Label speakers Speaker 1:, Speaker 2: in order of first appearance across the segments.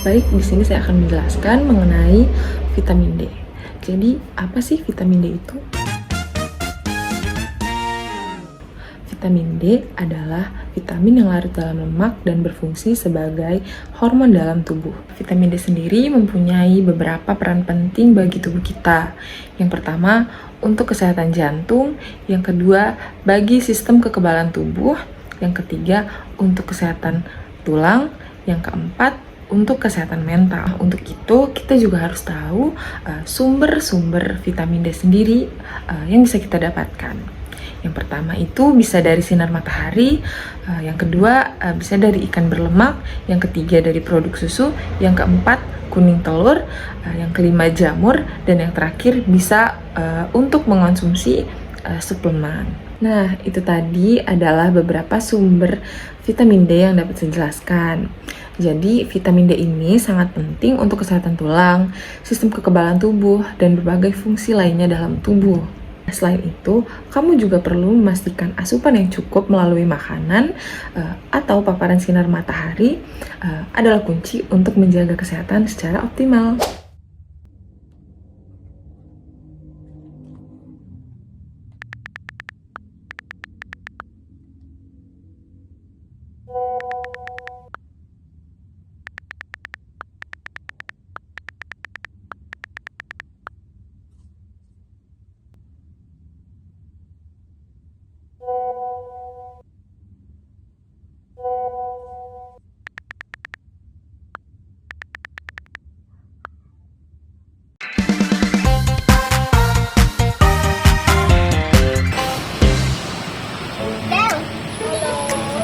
Speaker 1: Baik, di sini saya akan menjelaskan mengenai vitamin D. Jadi, apa sih vitamin D itu? Vitamin D adalah vitamin yang larut dalam lemak dan berfungsi sebagai hormon dalam tubuh. Vitamin D sendiri mempunyai beberapa peran penting bagi tubuh kita. Yang pertama, untuk kesehatan jantung. Yang kedua, bagi sistem kekebalan tubuh. Yang ketiga, untuk kesehatan tulang. Yang keempat, untuk kesehatan mental. Untuk itu, kita juga harus tahu sumber-sumber vitamin D sendiri yang bisa kita dapatkan. Yang pertama itu bisa dari sinar matahari, yang kedua bisa dari ikan berlemak, yang ketiga dari produk susu, yang keempat kuning telur, yang kelima jamur, dan yang terakhir bisa untuk mengonsumsi suplemen. Nah, itu tadi adalah beberapa sumber vitamin D yang dapat saya jelaskan. Jadi, vitamin D ini sangat penting untuk kesehatan tulang, sistem kekebalan tubuh, dan berbagai fungsi lainnya dalam tubuh. Selain itu, kamu juga perlu memastikan asupan yang cukup melalui makanan atau paparan sinar matahari adalah kunci untuk menjaga kesehatan secara optimal.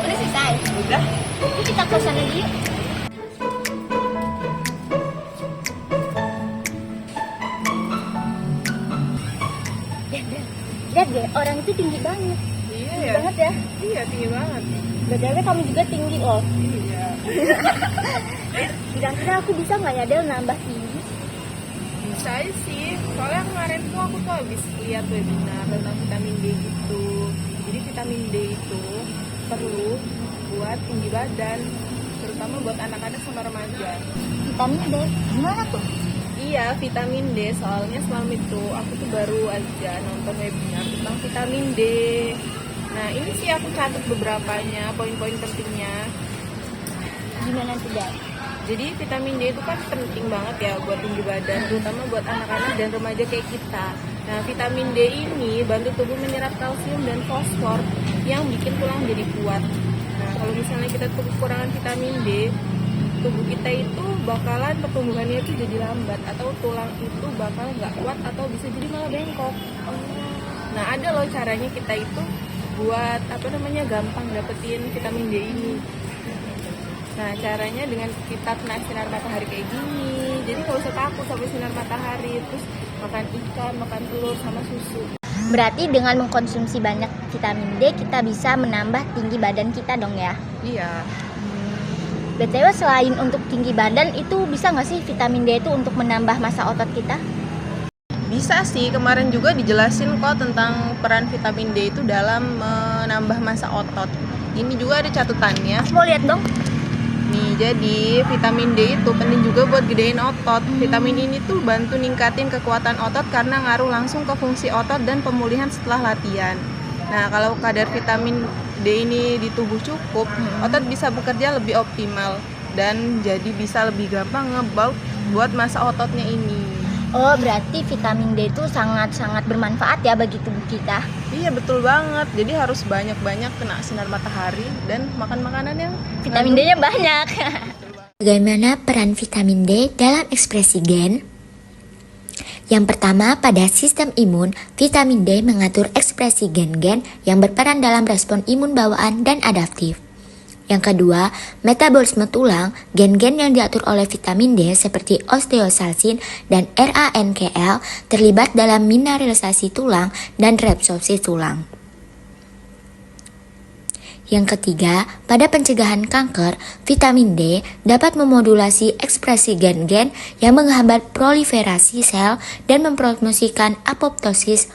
Speaker 2: Udah selesai? Udah. Yuk kita ke sana dulu. Lihat deh, orang itu tinggi banget.
Speaker 3: Iya
Speaker 2: Tinggi
Speaker 3: ya.
Speaker 2: banget ya.
Speaker 3: Iya tinggi banget.
Speaker 2: BTW kamu juga tinggi loh.
Speaker 3: Iya.
Speaker 2: Kira-kira aku bisa nggak ya Del nambah tinggi?
Speaker 3: Bisa sih. Soalnya kemarin tuh aku tuh habis lihat webinar tentang vitamin D gitu. Jadi vitamin D itu perlu buat tinggi badan, terutama buat anak-anak sama remaja.
Speaker 2: Vitamin D gimana tuh?
Speaker 3: Iya, vitamin D. Soalnya semalam itu aku tuh baru aja nonton webinar tentang vitamin D. Nah, ini sih aku catat beberapanya, poin-poin pentingnya.
Speaker 2: Gimana tuh Del?
Speaker 3: Jadi vitamin D itu kan penting banget ya buat tinggi badan, terutama buat anak-anak dan remaja kayak kita. Nah, vitamin D ini bantu tubuh menyerap kalsium dan fosfor yang bikin tulang jadi kuat. Nah, kalau misalnya kita tuh kekurangan vitamin D, tubuh kita itu bakalan pertumbuhannya itu jadi lambat, atau tulang itu bakal nggak kuat atau bisa jadi malah bengkok. Nah, ada loh caranya kita itu buat gampang dapetin vitamin D ini. Nah, caranya dengan kita kena sinar matahari kayak gini. Jadi nggak usah takut sama sinar matahari. Terus makan ikan, makan telur, sama susu.
Speaker 2: Berarti dengan mengkonsumsi banyak vitamin D kita bisa menambah tinggi badan kita dong ya?
Speaker 3: Iya.
Speaker 2: BTW selain untuk tinggi badan itu bisa nggak sih vitamin D itu untuk menambah massa otot kita?
Speaker 3: Bisa sih, kemarin juga dijelasin kok tentang peran vitamin D itu dalam menambah massa otot. Ini juga ada catatannya.
Speaker 2: Mau lihat dong?
Speaker 3: Nih, jadi vitamin D itu penting juga buat gedein otot. Vitamin ini tuh bantu ningkatin kekuatan otot karena ngaruh langsung ke fungsi otot dan pemulihan setelah latihan. Nah, kalau kadar vitamin D ini di tubuh cukup, otot bisa bekerja lebih optimal dan jadi bisa lebih gampang ngebuild buat massa ototnya ini.
Speaker 2: Oh, berarti vitamin D itu sangat-sangat bermanfaat ya bagi tubuh kita.
Speaker 3: Iya, betul banget. Jadi harus banyak-banyak kena sinar matahari dan makan makanan yang
Speaker 2: Vitamin D-nya banyak.
Speaker 4: Bagaimana peran vitamin D dalam ekspresi gen? Yang pertama, pada sistem imun, vitamin D mengatur ekspresi gen-gen yang berperan dalam respon imun bawaan dan adaptif. Yang kedua, metabolisme tulang, gen-gen yang diatur oleh vitamin D seperti osteosalsin dan RANKL terlibat dalam mineralisasi tulang dan reabsorpsi tulang. Yang ketiga, pada pencegahan kanker, vitamin D dapat memodulasi ekspresi gen-gen yang menghambat proliferasi sel dan mempromosikan apoptosis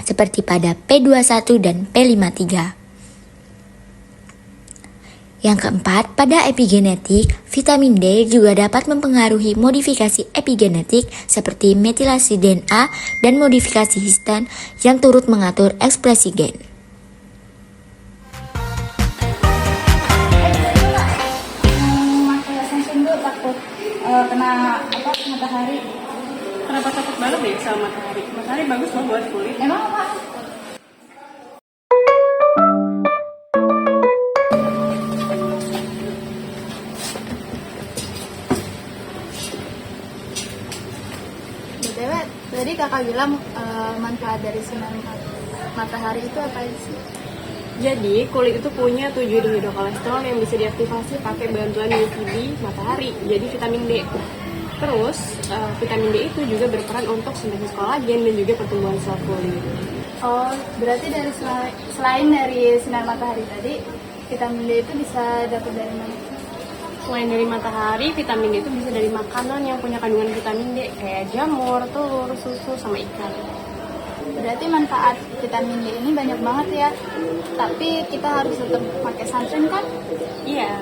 Speaker 4: seperti pada P21 dan P53. Yang keempat, pada epigenetik, vitamin D juga dapat mempengaruhi modifikasi epigenetik seperti metilasi DNA dan modifikasi histan yang turut mengatur ekspresi gen.
Speaker 5: Takut kena matahari.
Speaker 3: Kenapa takut banget deh sama matahari? Matahari bagus loh buat kulit.
Speaker 5: Emang apa?
Speaker 2: BTW, tadi kakak bilang manfaat dari sinar matahari itu apa sih?
Speaker 3: Jadi, kulit itu punya 7 dihidrokolesterol yang bisa diaktifasi pakai bantuan UVB matahari, jadi vitamin D. Terus, vitamin D itu juga berperan untuk sintesis kolagen dan juga pertumbuhan sel kulit.
Speaker 5: Oh, berarti dari selain dari sinar matahari tadi, vitamin D itu bisa dapat dari mana?
Speaker 3: Selain dari matahari, vitamin D itu bisa dari makanan yang punya kandungan vitamin D, kayak jamur, telur, susu, sama ikan.
Speaker 5: Berarti manfaat vitamin D ini banyak banget ya. Tapi kita harus tetap pakai sunscreen kan?
Speaker 3: Iya.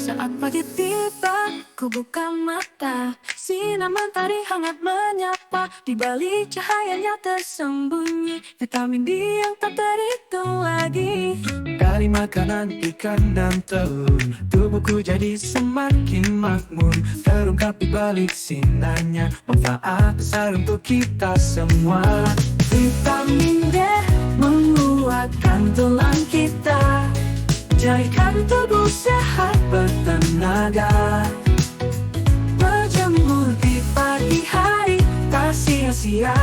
Speaker 6: Saat pagi tiba, ku buka mata. Sinar matahari hangat menyapa. Di balik cahayanya tersembunyi vitamin D yang tak terhitung lagi. Dari makanan ikan dan telur, tubuhku jadi semakin makmur. Terungkap di balik sinarnya, manfaat besar untuk kita semua. Vitamin D menguatkan tulang kita, jadikan tubuh sehat bertenaga. Berjemur di pagi hari, tak sia-sia.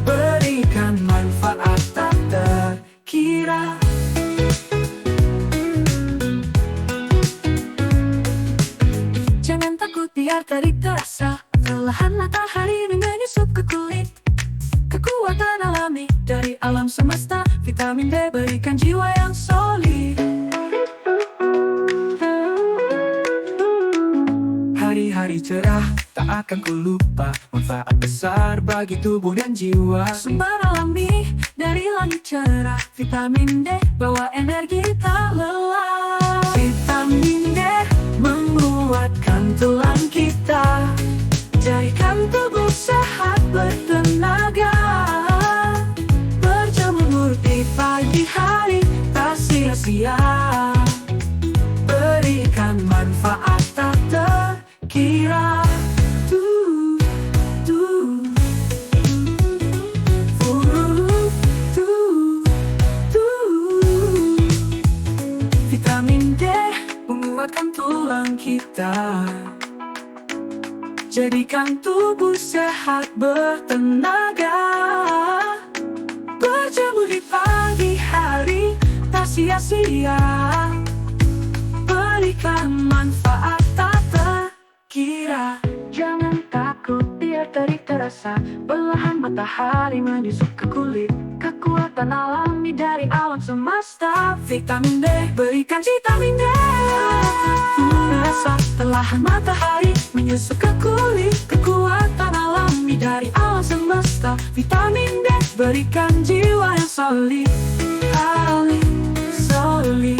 Speaker 6: Berikan manfaat tak terkira. Jangan takut biar terik terasa, perlahan matahari menyusup ke kulit. Kekuatan alami dari alam semesta, vitamin D berikan jiwa yang solid. Hari-hari cerah tak akan ku lupa, manfaat besar bagi tubuh dan jiwa. Sumber alami dari langit cerah, vitamin D bawa energi tak lelah. Vitamin D menguatkan tulang kita, jadikan tubuh sehat bertenaga. Berjemur di pagi hari, tak sia-sia. Berikan manfaat tak terkira. Vitamin D menguatkan tulang kita, jadikan tubuh sehat bertenaga. Berjemur di pagi hari, tak sia-sia. Berikan manfaat tak terkira. Jangan takut biar terik terasa, perlahan matahari menyusup ke kulit. Kekuatan alami dari alam semesta, vitamin D berikan vitamin D. Rasa perlahan matahari menyusup ke kulit. Kekuatan alami dari alam semesta, vitamin D berikan jiwa yang solid. Solid.